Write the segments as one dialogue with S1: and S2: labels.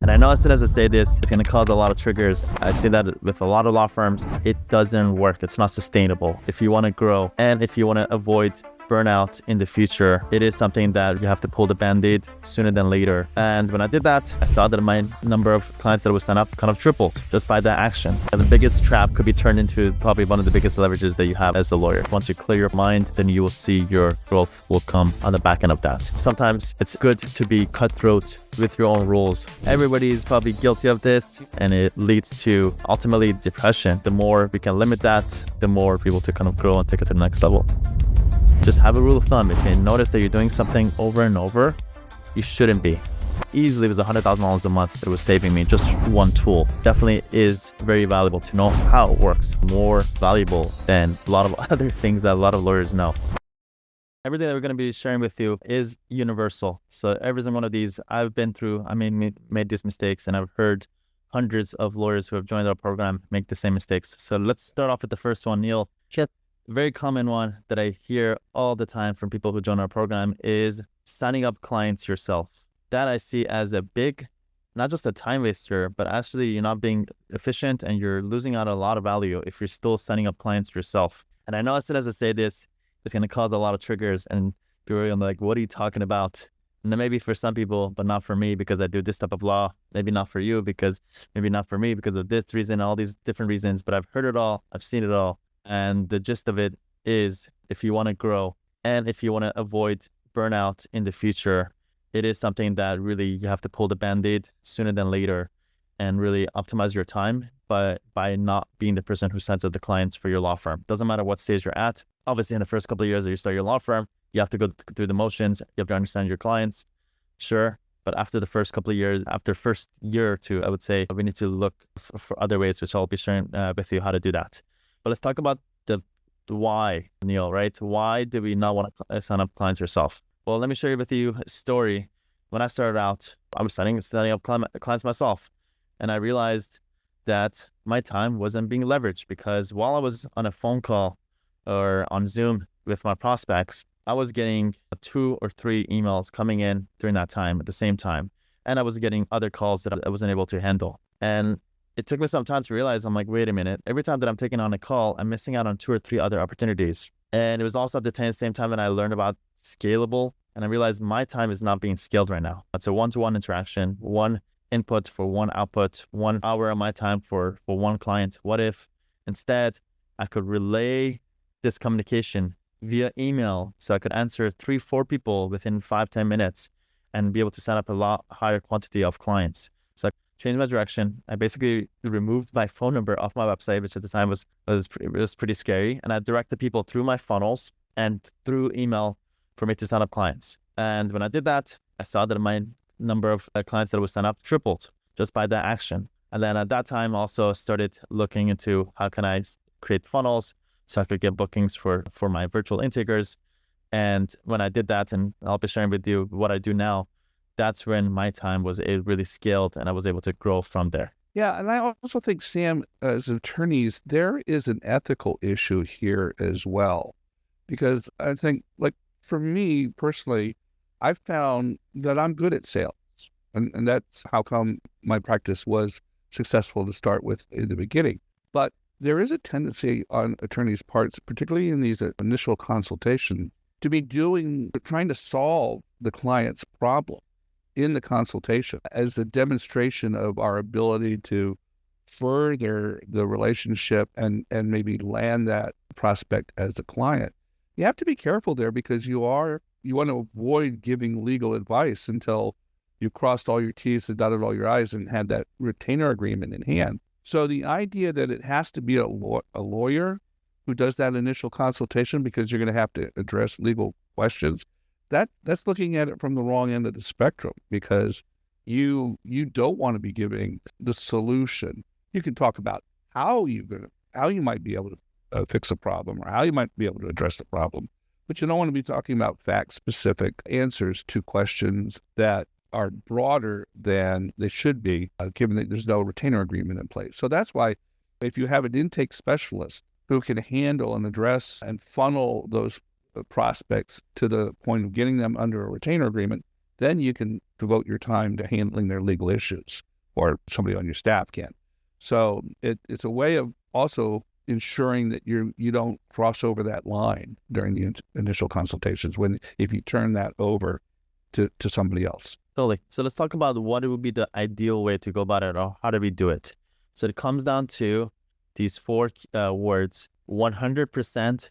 S1: And I know as soon as I say this, it's going to cause a lot of triggers. I've seen that with a lot of law firms. It doesn't work. It's not sustainable. If you want to grow and if you want to avoid burnout in the future, it is something that you have to pull the band-aid sooner than later. And when I did that, I saw that my number of clients that would sign up kind of tripled just by that action. And the biggest trap could be turned into probably one of the biggest leverages that you have as a lawyer. Once you clear your mind, then you will see your growth will come on the back end of that. Sometimes it's good to be cutthroat with your own rules. Everybody is probably guilty of this, and it leads to ultimately depression. The more we can limit that, the more people to kind of grow and take it to the next level. Just have a rule of thumb. If you notice that you're doing something over and over, you shouldn't be. Easily, it was $100,000 a month that was saving me, just one tool. Definitely is very valuable to know how it works. More valuable than a lot of other things that a lot of lawyers know. Everything that we're going to be sharing with you is universal. So every single one of these I've been through. I made these mistakes, and I've heard hundreds of lawyers who have joined our program make the same mistakes. So let's start off with the first one, Neil. Very common one that I hear all the time from people who join our program is signing up clients yourself. That I see as a big, not just a time waster, but actually you're not being efficient and you're losing out on a lot of value if you're still signing up clients yourself. And I know as soon as I say this, it's going to cause a lot of triggers and people are like, what are you talking about? And then maybe for some people, but not for me because I do this type of law. Maybe not for you because maybe not for me because of this reason, all these different reasons, but I've heard it all. I've seen it all. And the gist of it is if you want to grow and if you want to avoid burnout in the future, it is something that really you have to pull the band-aid sooner than later and really optimize your time by not being the person who signs up the clients for your law firm. Doesn't matter what stage you're at. Obviously, in the first couple of years that you start your law firm, you have to go through the motions. You have to understand your clients. Sure. But after the first couple of years, after first year or two, I would say we need to look for other ways, which I'll be sharing with you how to do that. But let's talk about the why, Neil, right? Why do we not want to sign up clients yourself? Well, let me share with you a story. When I started out, I was setting up clients myself. And I realized that my time wasn't being leveraged because while I was on a phone call or on Zoom with my prospects, I was getting 2 or 3 emails coming in during that time at the same time. And I was getting other calls that I wasn't able to handle. And it took me some time to realize, I'm like, wait a minute, every time that I'm taking on a call, I'm missing out on 2 or 3 other opportunities. And it was also at the same time that I learned about scalable, and I realized my time is not being scaled right now. It's a one-to-one interaction, one input for one output, 1 hour of my time for one client. What if instead I could relay this communication via email so I could answer 3-4 people within 5-10 minutes and be able to set up a lot higher quantity of clients? So I changed my direction. I basically removed my phone number off my website, which at the time was pretty scary. And I directed people through my funnels and through email for me to sign up clients. And when I did that, I saw that my number of clients that would sign up tripled just by that action. And then at that time, also started looking into how can I create funnels so I could get bookings for my virtual intakers. And when I did that, and I'll be sharing with you what I do now, that's when my time was really scaled and I was able to grow from there.
S2: Yeah, and I also think, Sam, as attorneys, there is an ethical issue here as well. Because I think, like, for me personally, I've found that I'm good at sales. And that's how come my practice was successful to start with in the beginning. But there is a tendency on attorneys' parts, particularly in these initial consultations, to be trying to solve the client's problem in the consultation as a demonstration of our ability to further the relationship and maybe land that prospect as a client. You have to be careful there because you want to avoid giving legal advice until you crossed all your T's and dotted all your I's and had that retainer agreement in hand. So the idea that it has to be a lawyer who does that initial consultation because you're going to have to address legal questions, that's looking at it from the wrong end of the spectrum because you don't want to be giving the solution. You can talk about how you might be able to fix a problem or how you might be able to address the problem, but you don't want to be talking about fact-specific answers to questions that are broader than they should be, given that there's no retainer agreement in place. So that's why if you have an intake specialist who can handle and address and funnel those prospects to the point of getting them under a retainer agreement, then you can devote your time to handling their legal issues. or somebody on your staff can. So it's a way of also ensuring that you don't cross over that line during the initial consultations if you turn that over to somebody else.
S1: Totally. So let's talk about what would be the ideal way to go about it, or how do we do it? So it comes down to these four words: 100%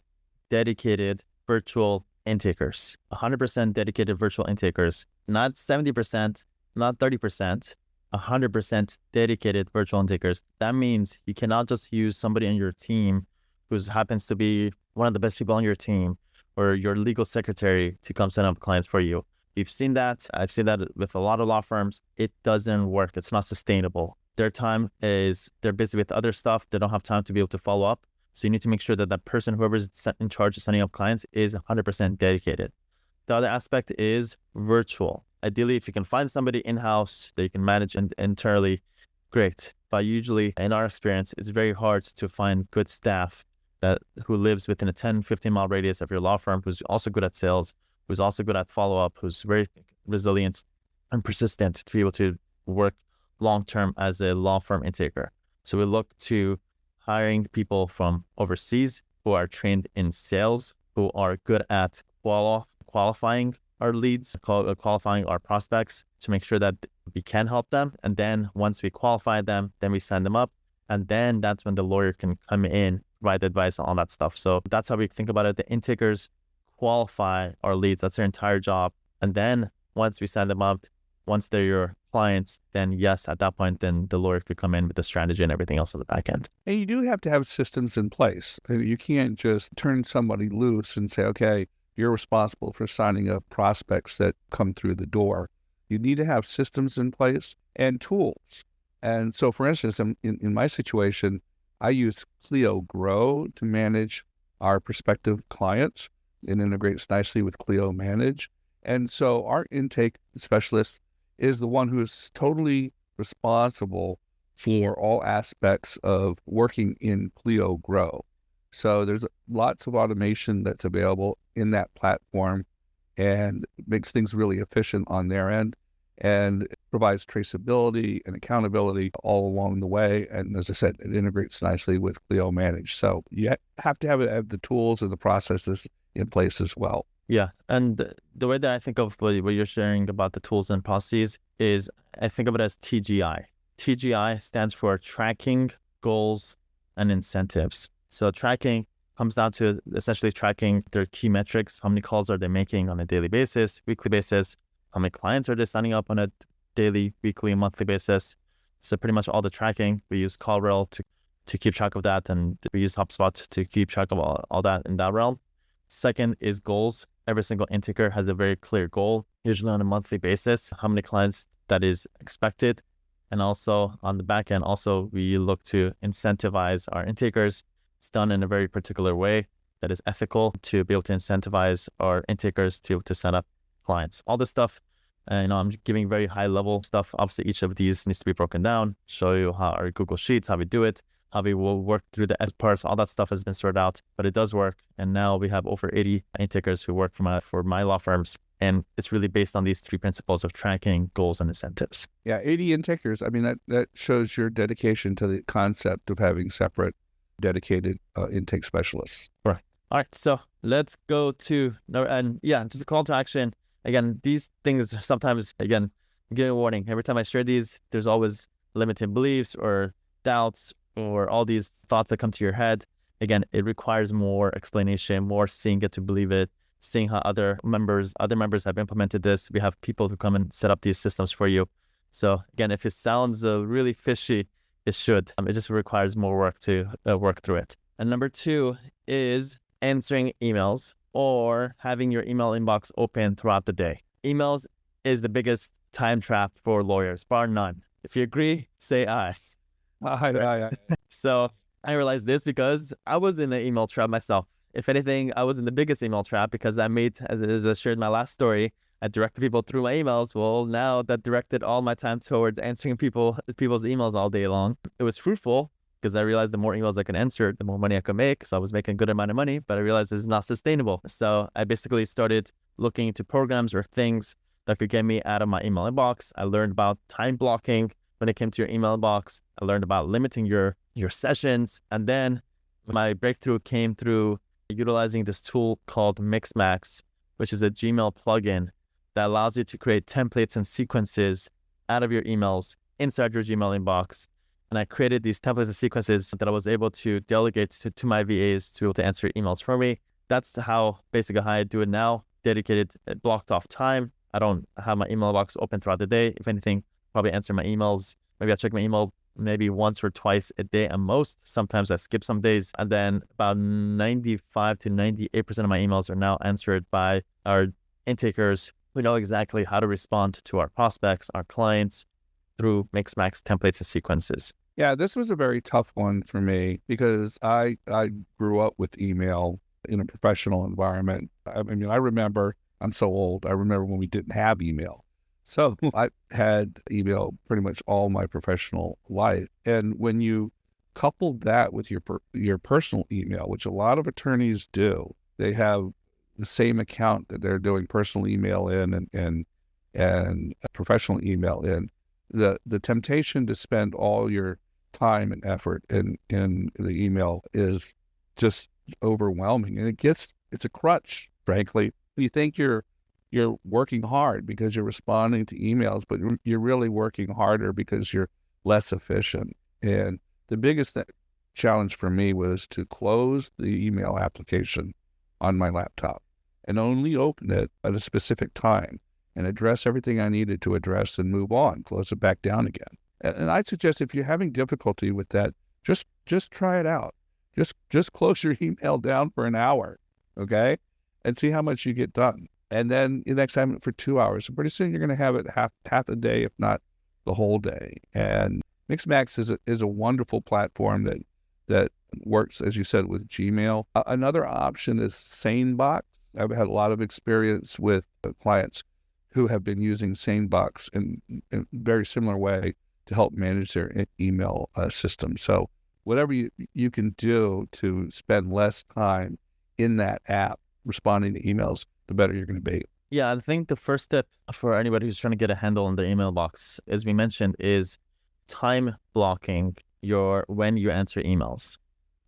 S1: dedicated virtual intakers. 100% dedicated virtual intakers, not 70%, not 30%, 100% dedicated virtual intakers. That means you cannot just use somebody on your team who happens to be one of the best people on your team, or your legal secretary, to come set up clients for you. You've seen that. I've seen that with a lot of law firms. It doesn't work. It's not sustainable. They're busy with other stuff. They don't have time to be able to follow up. So you need to make sure that that person, whoever's in charge of setting up clients, is 100% dedicated. The other aspect is virtual. Ideally, if you can find somebody in-house that you can manage internally, great. But usually, in our experience, it's very hard to find good staff who lives within a 10, 15-mile radius of your law firm, who's also good at sales, who's also good at follow-up, who's very resilient and persistent to be able to work long-term as a law firm intaker. So we look to hiring people from overseas who are trained in sales, who are good at qualifying our leads, qualifying our prospects, to make sure that we can help them. And then once we qualify them, then we send them up. And then that's when the lawyer can come in, provide advice on all that stuff. So that's how we think about it. The intakers qualify our leads. That's their entire job. And then once we send them up, once they're your clients, then yes, at that point, then the lawyer could come in with the strategy and everything else on the back end.
S2: And you do have to have systems in place. You can't just turn somebody loose and say, okay, you're responsible for signing up prospects that come through the door. You need to have systems in place and tools. And so, for instance, in my situation, I use Clio Grow to manage our prospective clients. It integrates nicely with Clio Manage. And so our intake specialist is the one who is totally responsible for all aspects of working in Clio Grow. So there's lots of automation that's available in that platform, and it makes things really efficient on their end, and provides traceability and accountability all along the way. And as I said, it integrates nicely with Clio Manage. So you have to have the tools and the processes in place as well.
S1: Yeah. And the way that I think of what you're sharing about the tools and processes is, I think of it as TGI. TGI stands for tracking, goals, and incentives. So tracking comes down to essentially tracking their key metrics. How many calls are they making on a daily basis, weekly basis? How many clients are they signing up on a daily, weekly, monthly basis? So pretty much all the tracking. We use CallRail to keep track of that, and we use HubSpot to keep track of all that in that realm. Second is goals. Every single intaker has a very clear goal, usually on a monthly basis, how many clients that is expected. And also on the back end, also we look to incentivize our intakers. It's done in a very particular way that is ethical, to be able to incentivize our intakers to set up clients. All this stuff, I'm giving very high level stuff. Obviously, each of these needs to be broken down, show you how our Google Sheets, how we do it, how we will work through the parts. All that stuff has been sorted out, but it does work. And now we have over 80 intakers who work for my law firms. And it's really based on these three principles of tracking, goals, and incentives.
S2: Yeah, 80 intakers. I mean, that shows your dedication to the concept of having separate dedicated intake specialists.
S1: Right. All right. So let's go to, just a call to action. Again, these things sometimes, again, give a warning. Every time I share these, there's always limiting beliefs or doubts or all these thoughts that come to your head. Again, it requires more explanation, more seeing it to believe it, seeing how other members have implemented this. We have people who come and set up these systems for you. So again, if it sounds really fishy, it should. It just requires more work to work through it. And number two is answering emails or having your email inbox open throughout the day. Emails is the biggest time trap for lawyers, bar none. If you agree, say aye.
S2: Aye.
S1: So I realized this because I was in an email trap myself. If anything, I was in the biggest email trap because I made, as I shared in my last story, I directed people through my emails. Well, now that directed all my time towards answering people's emails all day long. It was fruitful because I realized the more emails I could answer, the more money I could make. So I was making a good amount of money, but I realized this is not sustainable. So I basically started looking into programs or things that could get me out of my email inbox. I learned about time blocking, when it came to your email box. I learned about limiting your sessions. And then my breakthrough came through utilizing this tool called Mixmax, which is a Gmail plugin that allows you to create templates and sequences out of your emails inside your Gmail inbox. And I created these templates and sequences that I was able to delegate to my VAs to be able to answer emails for me. That's how I do it now. Dedicated, blocked off time. I don't have my email box open throughout the day. If anything, probably answer my emails. Maybe I check my email maybe once or twice a day at most. Sometimes I skip some days. And then about 95 to 98% of my emails are now answered by our intakers who know exactly how to respond to our prospects, our clients, through Mixmax templates and sequences.
S2: Yeah, this was a very tough one for me because I grew up with email in a professional environment. I mean, I remember, I'm so old, I remember when we didn't have email. So I had email pretty much all my professional life. And when you couple that with your personal email, which a lot of attorneys do, they have the same account that they're doing personal email in and professional email in. The temptation to spend all your time and effort in the email is just overwhelming, and it's a crutch, frankly. You think you're working hard because you're responding to emails, but you're really working harder because you're less efficient. And the biggest challenge for me was to close the email application on my laptop and only open it at a specific time and address everything I needed to address and move on, close it back down again. And I'd suggest if you're having difficulty with that, just try it out. Just close your email down for an hour, okay? And see how much you get done. And then the next time for 2 hours. And pretty soon you're going to have it half a day, if not the whole day. And Mixmax is a wonderful platform that works, as you said, with Gmail. Another option is SaneBox. I've had a lot of experience with clients who have been using SaneBox in a very similar way to help manage their email system. So whatever you can do to spend less time in that app responding to emails, the better you're going to be.
S1: Yeah, I think the first step for anybody who's trying to get a handle on their email box, as we mentioned, is time blocking when you answer emails.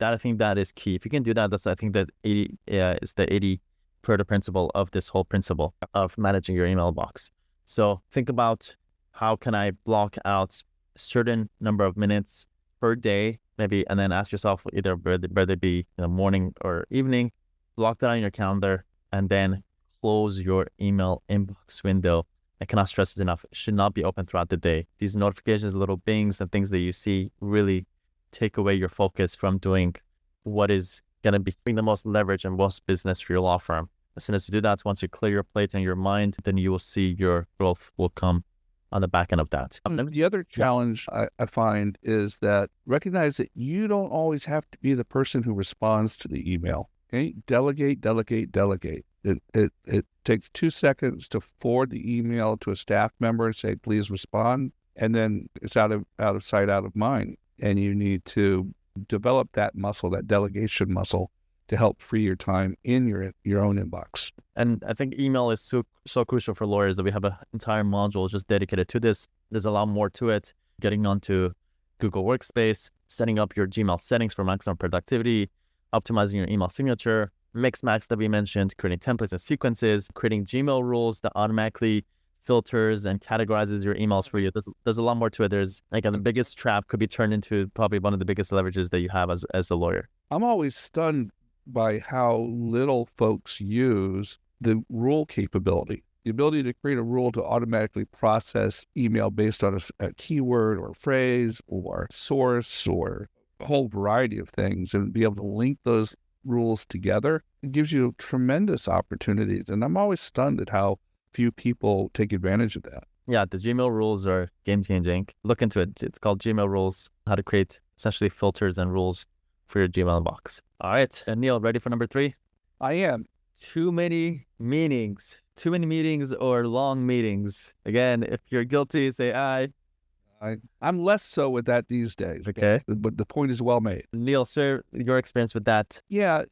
S1: I think that is key. If you can do that, I think that is the 80 principle of this whole principle of managing your email box. So think about how can I block out a certain number of minutes per day, maybe, and then ask yourself either whether it be morning or evening, block that on your calendar, and then close your email inbox window. I cannot stress this enough. It should not be open throughout the day. These notifications, little bings and things that you see really take away your focus from doing what is going to be the most leverage and most business for your law firm. As soon as you do that, once you clear your plate and your mind, then you will see your growth will come on the back end of that.
S2: The other challenge I find is that recognize that you don't always have to be the person who responds to the email. Okay? Delegate. It takes 2 seconds to forward the email to a staff member and say, please respond. And then it's out of sight, out of mind. And you need to develop that muscle, that delegation muscle, to help free your time in your own inbox.
S1: And I think email is so crucial for lawyers that we have an entire module just dedicated to this. There's a lot more to it. Getting onto Google Workspace, setting up your Gmail settings for maximum productivity, optimizing your email signature, Mixmax that we mentioned, creating templates and sequences, creating Gmail rules that automatically filters and categorizes your emails for you. There's a lot more to it. There's the biggest trap could be turned into probably one of the biggest leverages that you have as a lawyer.
S2: I'm always stunned by how little folks use the rule capability, the ability to create a rule to automatically process email based on a keyword or phrase or source or a whole variety of things, and be able to link those rules together. It gives you tremendous opportunities. And I'm always stunned at how few people take advantage of that.
S1: Yeah, the Gmail rules are game-changing. Look into it. It's called Gmail rules, how to create essentially filters and rules for your Gmail box. All right. And Neil, ready for number 3?
S2: I am.
S1: Too many meetings or long meetings. Again, if you're guilty, say aye.
S2: I'm less so with that these days.
S1: Okay.
S2: But the point is well made.
S1: Neil, share your experience with that.
S2: Yeah.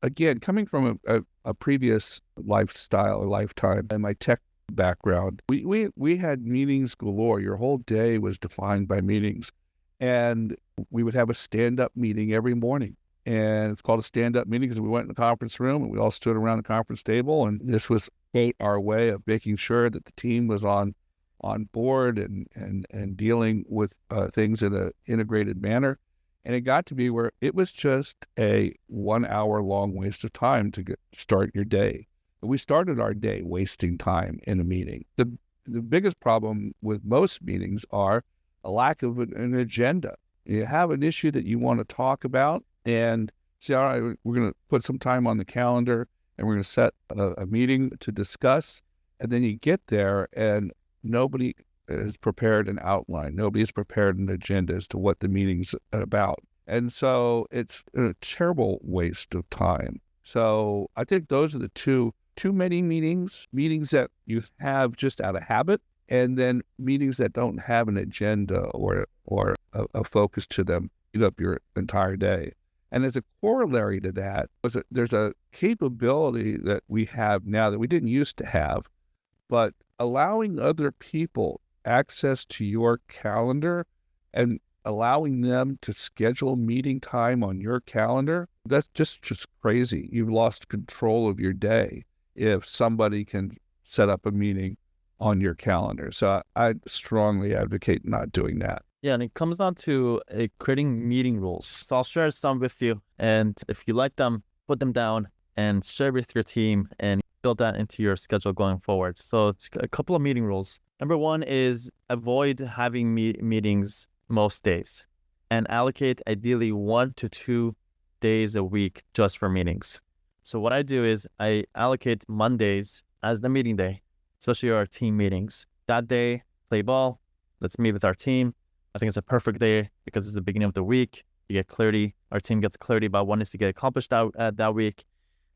S2: Again, coming from a previous lifestyle or lifetime in my tech background, we had meetings galore. Your whole day was defined by meetings. And we would have a stand-up meeting every morning. And it's called a stand-up meeting because we went in the conference room and we all stood around the conference table. And this was our way of making sure that the team was on board and dealing with things in an integrated manner. And it got to be where it was just a 1 hour long waste of time to start your day. We started our day wasting time in a meeting. The biggest problem with most meetings are a lack of an agenda. You have an issue that you want to talk about and say, all right, we're going to put some time on the calendar and we're going to set a meeting to discuss. And then you get there and nobody has prepared an outline. Nobody has prepared an agenda as to what the meeting's about. And so it's a terrible waste of time. So I think those are the too many meetings that you have just out of habit, and then meetings that don't have an agenda or a focus to them eat up your entire day. And as a corollary to that, there's a capability that we have now that we didn't used to have, but allowing other people access to your calendar and allowing them to schedule meeting time on your calendar, that's just crazy. You've lost control of your day if somebody can set up a meeting on your calendar. So I strongly advocate not doing that.
S1: Yeah, and it comes down to creating meeting rules. So I'll share some with you, and if you like them, put them down and share with your team and build that into your schedule going forward. So it's a couple of meeting rules. Number one is avoid having meetings most days and allocate ideally 1 to 2 days a week just for meetings. So what I do is I allocate Mondays as the meeting day, especially our team meetings. That day, play ball, let's meet with our team. I think it's a perfect day because it's the beginning of the week. You get clarity. Our team gets clarity about what needs to get accomplished that week,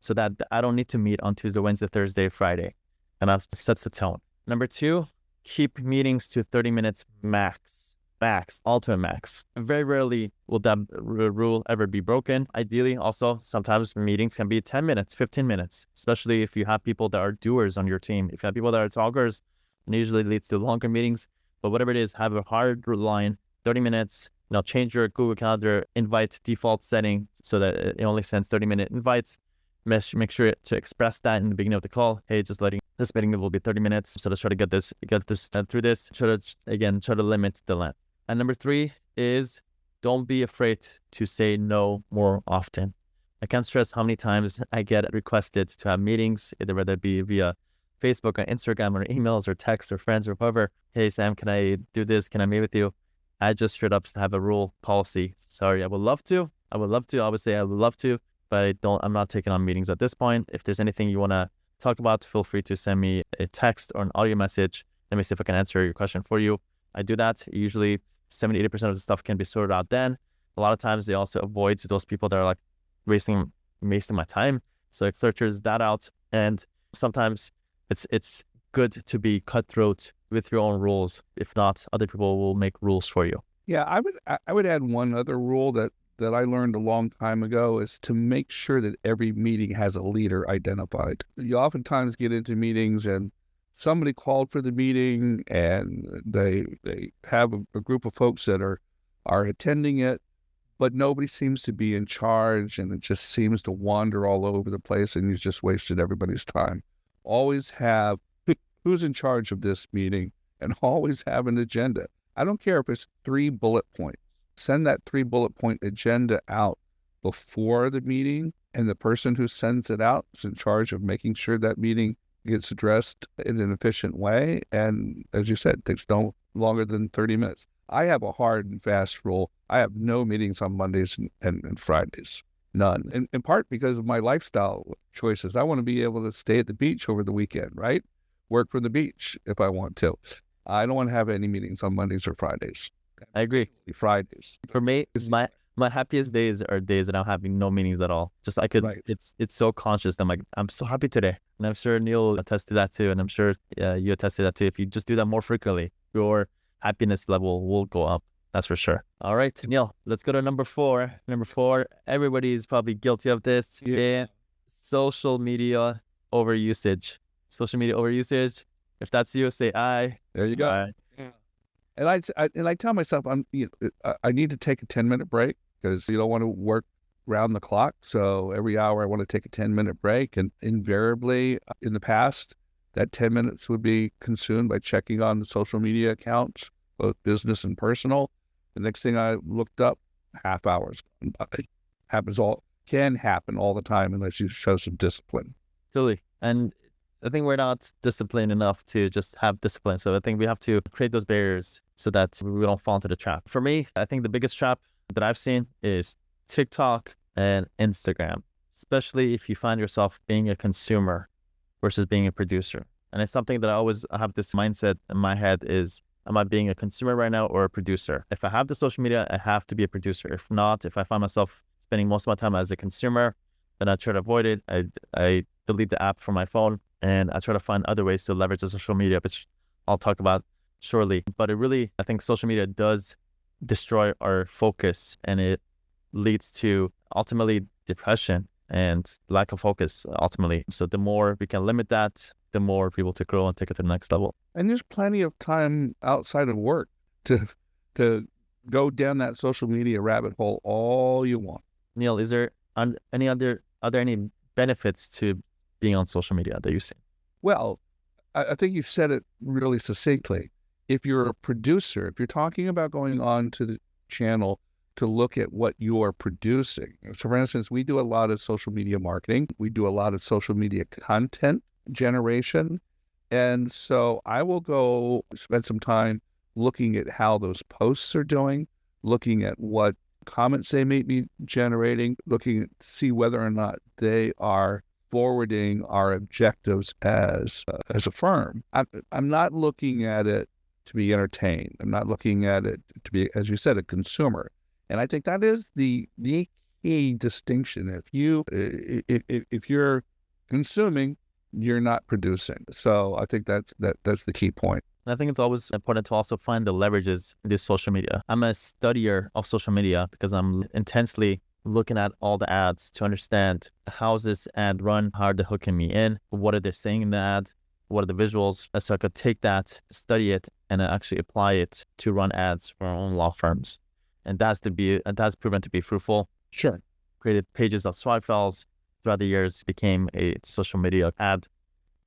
S1: so that I don't need to meet on Tuesday, Wednesday, Thursday, Friday. And that sets the tone. Number two, keep meetings to 30 minutes max, ultimate max. Very rarely will that rule ever be broken. Ideally, also, sometimes meetings can be 10 minutes, 15 minutes, especially if you have people that are doers on your team. If you have people that are talkers, it usually leads to longer meetings. But whatever it is, have a hard line, 30 minutes. Change your Google Calendar invite default setting so that it only sends 30-minute invites. Make sure to express that in the beginning of the call. Hey, just letting this meeting will be 30 minutes. So let's try to get this through this. Try to limit the length. And number three is don't be afraid to say no more often. I can't stress how many times I get requested to have meetings, whether it be via Facebook or Instagram or emails or texts or friends or whoever. Hey, Sam, can I do this? Can I meet with you? I just straight up have a rule policy. Sorry, I would love to. Obviously, I would love to, but I'm not taking on meetings at this point. If there's anything you want to talk about, feel free to send me a text or an audio message. Let me see if I can answer your question for you. I do that. Usually 70-80% of the stuff can be sorted out then. A lot of times they also avoid those people that are like wasting my time. So it filters that out. And sometimes it's good to be cutthroat with your own rules. If not, other people will make rules for you.
S2: Yeah, I would add one other rule that I learned a long time ago is to make sure that every meeting has a leader identified. You oftentimes get into meetings and somebody called for the meeting and they have a group of folks that are attending it, but nobody seems to be in charge and it just seems to wander all over the place and you just wasted everybody's time. Always have who's in charge of this meeting and always have an agenda. I don't care if it's 3 bullet points. Send that 3 bullet point agenda out before the meeting, and the person who sends it out is in charge of making sure that meeting gets addressed in an efficient way. And as you said, it takes no longer than 30 minutes. I have a hard and fast rule. I have no meetings on Mondays and Fridays. None. In part because of my lifestyle choices. I want to be able to stay at the beach over the weekend, right? Work from the beach if I want to. I don't want to have any meetings on Mondays or Fridays.
S1: I agree.
S2: Fridays.
S1: For me, my happiest days are days that I'm having no meetings at all. Just I could, right. It's so conscious. I'm so happy today. And I'm sure Neil attested to that too. And I'm sure you attested to that too. If you just do that more frequently, your happiness level will go up. That's for sure. All right, Neil, let's go to number 4. Number 4, everybody is probably guilty of this. Yeah. Is social media overusage. Social media overusage. If that's you, say I.
S2: There you go.
S1: I.
S2: And I tell myself I need to take a 10-minute break because you don't want to work round the clock. So every hour I want to take a 10-minute break. And invariably in the past, that 10 minutes would be consumed by checking on the social media accounts, both business and personal. The next thing I looked up, half hours. It can happen all the time unless you show some discipline.
S1: Totally. And I think we're not disciplined enough to just have discipline. So I think we have to create those barriers so that we don't fall into the trap. For me, I think the biggest trap that I've seen is TikTok and Instagram, especially if you find yourself being a consumer versus being a producer. And it's something that I have this mindset in my head is, am I being a consumer right now or a producer? If I have the social media, I have to be a producer. If not, if I find myself spending most of my time as a consumer, then I try to avoid it. I delete the app from my phone and I try to find other ways to leverage the social media, which I'll talk about shortly. But I think social media does destroy our focus and it leads to ultimately depression and lack of focus ultimately. So the more we can limit that, the more people to grow and take it to the next level.
S2: And there's plenty of time outside of work to go down that social media rabbit hole all you want.
S1: Neil, is there are there any benefits to being on social media that you see?
S2: Well, I think you said it really succinctly. If you're a producer, if you're talking about going on to the channel to look at what you are producing. So for instance, we do a lot of social media marketing. We do a lot of social media content generation. And so I will go spend some time looking at how those posts are doing, looking at what comments they may be generating, looking to see whether or not they are forwarding our objectives as a firm. I'm not looking at it to be entertained. I'm not looking at it to be, as you said, a consumer. And I think that is the key distinction. If you're consuming, you're not producing. So I think that's the key point.
S1: And I think it's always important to also find the leverages in this social media. I'm a studier of social media because I'm intensely looking at all the ads to understand how's this ad run, how are they hooking me in, what are they saying in the ad, what are the visuals, so I could take that, study it, and actually apply it to run ads for our own law firms. And that's proven to be fruitful.
S2: Sure.
S1: Created pages of swipe files throughout the years, became a social media ad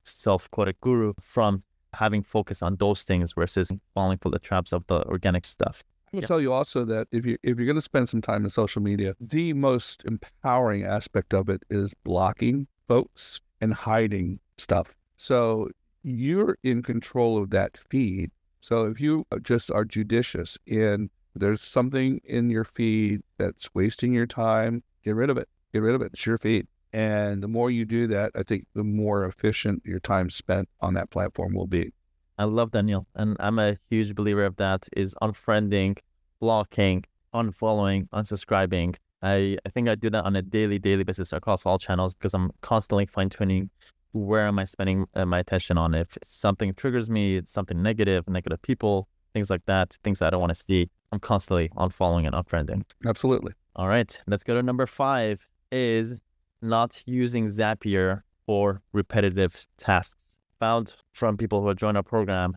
S1: self-quoted guru from having focus on those things versus falling for the traps of the organic stuff.
S2: I'm going to tell you also that if you're going to spend some time in social media, the most empowering aspect of it is blocking folks and hiding stuff. So you're in control of that feed. So if you just are judicious in there's something in your feed that's wasting your time, get rid of it. Get rid of it. It's your feed. And the more you do that, I think the more efficient your time spent on that platform will be.
S1: I love that, Neil. And I'm a huge believer of that is unfriending, blocking, unfollowing, unsubscribing. I think I do that on a daily basis across all channels because I'm constantly fine-tuning where am I spending my attention on. If something triggers me, it's something negative people, things like that, things that I don't want to see, I'm constantly unfollowing and unfriending.
S2: Absolutely.
S1: All right, let's go to number 5 is not using Zapier for repetitive tasks. Found from people who have joined our program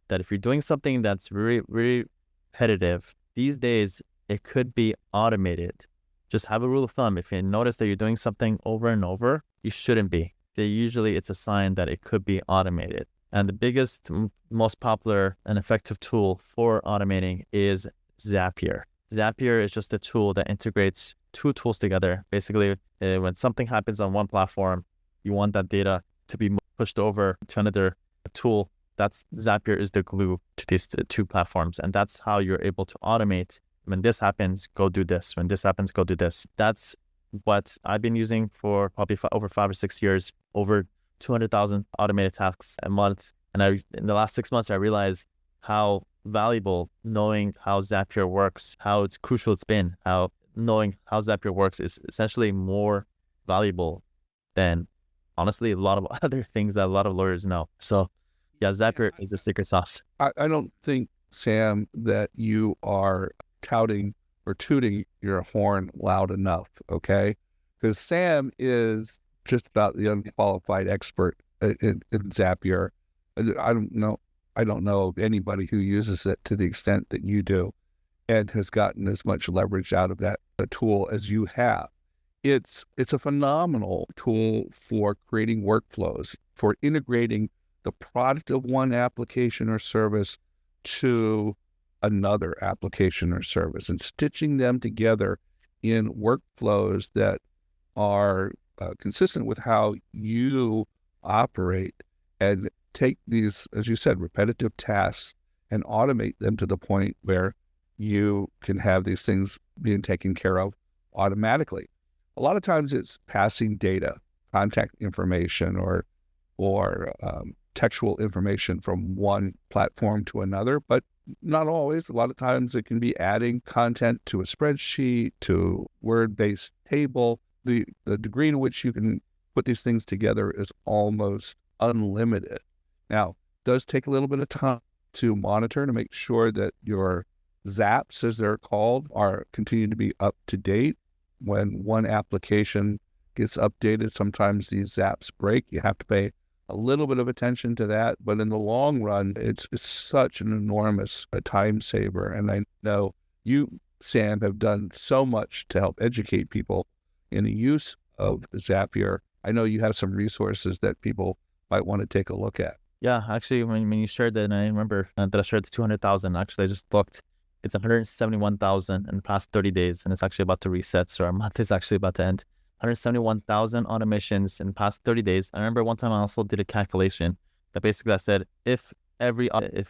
S1: that if you're doing something that's very, very repetitive, these days it could be automated. Just have a rule of thumb. If you notice that you're doing something over and over, you shouldn't be. Usually it's a sign that it could be automated. And the biggest, most popular and effective tool for automating is Zapier. Zapier is just a tool that integrates 2 tools together. Basically, when something happens on one platform, you want that data to be pushed over to another tool. Zapier is the glue to these 2 platforms. And that's how you're able to automate. When this happens, go do this. When this happens, go do this. That's what I've been using for probably over 5 or 6 years, over 200,000 automated tasks a month. And in the last 6 months, I realized how valuable knowing how Zapier works, how it's crucial it's been, how knowing how Zapier works is essentially more valuable than, honestly, a lot of other things that a lot of lawyers know. So yeah, Zapier is the secret sauce.
S2: I don't think, Sam, that you are touting or tooting your horn loud enough, okay? Because Sam is just about the unqualified expert in Zapier. I don't know. I don't know of anybody who uses it to the extent that you do and has gotten as much leverage out of that tool as you have. It's a phenomenal tool for creating workflows, for integrating the product of one application or service to another application or service and stitching them together in workflows that are consistent with how you operate, and take these, as you said, repetitive tasks and automate them to the point where you can have these things being taken care of automatically. A lot of times it's passing data, contact information, or textual information from one platform to another, but not always. A lot of times it can be adding content to a spreadsheet, to word-based table. The degree to which you can put these things together is almost unlimited. Now, it does take a little bit of time to monitor to make sure that your zaps, as they're called, are continuing to be up to date. When one application gets updated, sometimes these zaps break. You have to pay a little bit of attention to that, but in the long run, it's such an enormous time saver. And I know you, Sam, have done so much to help educate people in the use of Zapier. I know you have some resources that people might want to take a look at.
S1: Yeah, actually, when you shared that, and I remember that I shared the 200,000. Actually, I just looked. It's 171,000 in the past 30 days, and it's actually about to reset. So our month is actually about to end. 171,000 automations in the past 30 days. I remember one time I also did a calculation that basically I said, if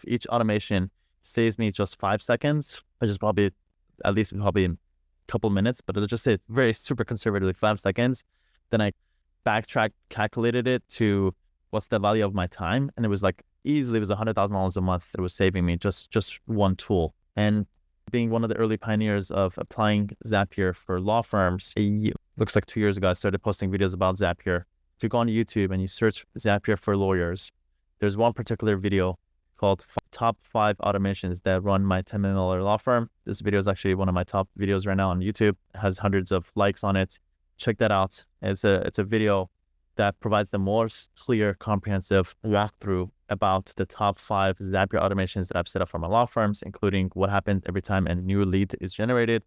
S1: each automation saves me just 5 seconds, which is probably a couple minutes, but it'll just say it's very super conservatively 5 seconds, then I calculated it to what's the value of my time, and it was like easily it was $100,000 a month that was saving me just one tool. And being one of the early pioneers of applying Zapier for law firms, looks like 2 years ago, I started posting videos about Zapier. If you go on YouTube and you search Zapier for lawyers, there's one particular video called Top 5 Automations that run my $10 million law firm. This video is actually one of my top videos right now on YouTube. It has hundreds of likes on it. Check that out. It's a video that provides the most clear, comprehensive walkthrough about the top 5 Zapier automations that I've set up for my law firms, including what happens every time a new lead is generated.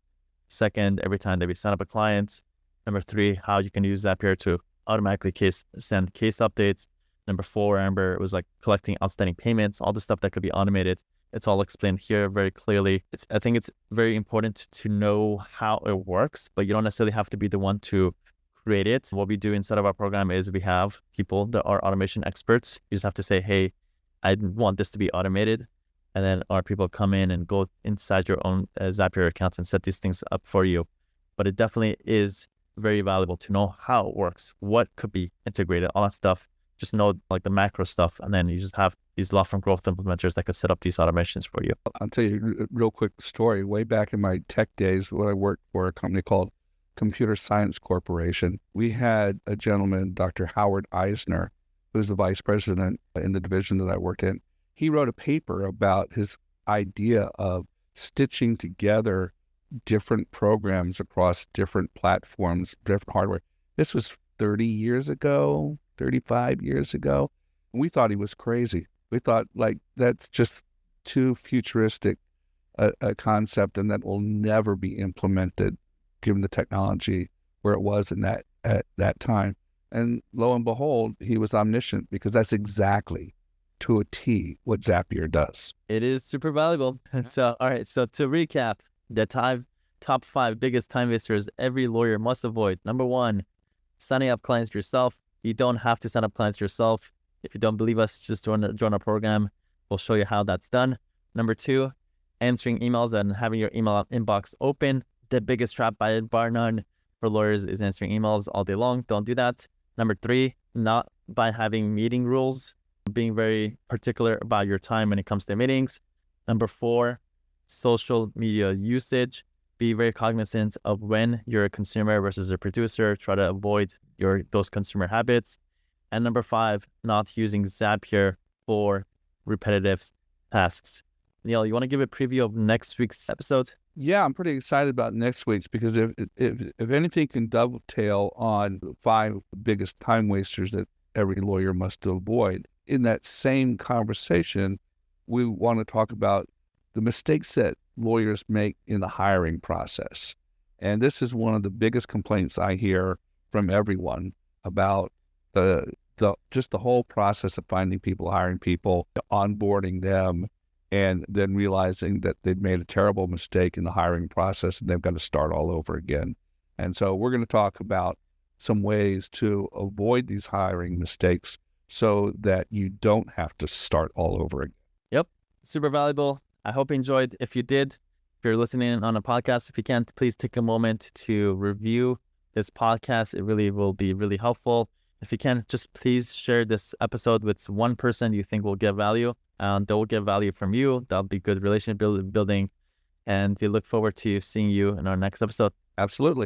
S1: Second, every time that we sign up a client. Number 3, how you can use Zapier to automatically send case updates. Number 4, I remember it was like collecting outstanding payments, all the stuff that could be automated. It's all explained here very clearly. I think it's very important to know how it works, but you don't necessarily have to be the one to create it. What we do inside of our program is we have people that are automation experts. You just have to say, hey, I want this to be automated. And then our people come in and go inside your own Zapier account and set these things up for you. But it definitely is very valuable to know how it works, what could be integrated, all that stuff. Just know like the macro stuff. And then you just have these law firm growth implementers that could set up these automations for you.
S2: I'll tell you a real quick story. Way back in my tech days when I worked for a company called Computer Science Corporation, we had a gentleman, Dr. Howard Eisner, who's the vice president in the division that I worked in. He wrote a paper about his idea of stitching together different programs across different platforms, different hardware. This was 30 years ago, 35 years ago. And we thought he was crazy. We thought like that's just too futuristic a concept, and that will never be implemented given the technology where it was in at that time. And lo and behold, he was omniscient, because that's exactly to a T what Zapier does.
S1: It is super valuable. So, all right. So to recap, the top 5 biggest time wasters every lawyer must avoid. Number 1, signing up clients yourself. You don't have to sign up clients yourself. If you don't believe us, just join our program. We'll show you how that's done. Number 2, answering emails and having your email inbox open. The biggest trap by bar none for lawyers is answering emails all day long. Don't do that. Number 3, not by having meeting rules, being very particular about your time when it comes to meetings. Number 4, social media usage. Be very cognizant of when you're a consumer versus a producer. Try to avoid those consumer habits. And number 5, not using Zapier for repetitive tasks. Neil, you want to give a preview of next week's episode?
S2: Yeah, I'm pretty excited about next week's, because if anything can dovetail on the 5 biggest time wasters that every lawyer must avoid. In that same conversation, we want to talk about the mistakes that lawyers make in the hiring process. And this is one of the biggest complaints I hear from everyone about just the whole process of finding people, hiring people, onboarding them, and then realizing that they've made a terrible mistake in the hiring process and they've got to start all over again. And so we're going to talk about some ways to avoid these hiring mistakes so that you don't have to start all over again.
S1: Yep. Super valuable. I hope you enjoyed. If you did, if you're listening on a podcast, if you can, please take a moment to review this podcast. It really will be really helpful. If you can, just please share this episode with one person you think will get value. They will get value from you. That'll be good relationship building. And we look forward to seeing you in our next episode.
S2: Absolutely.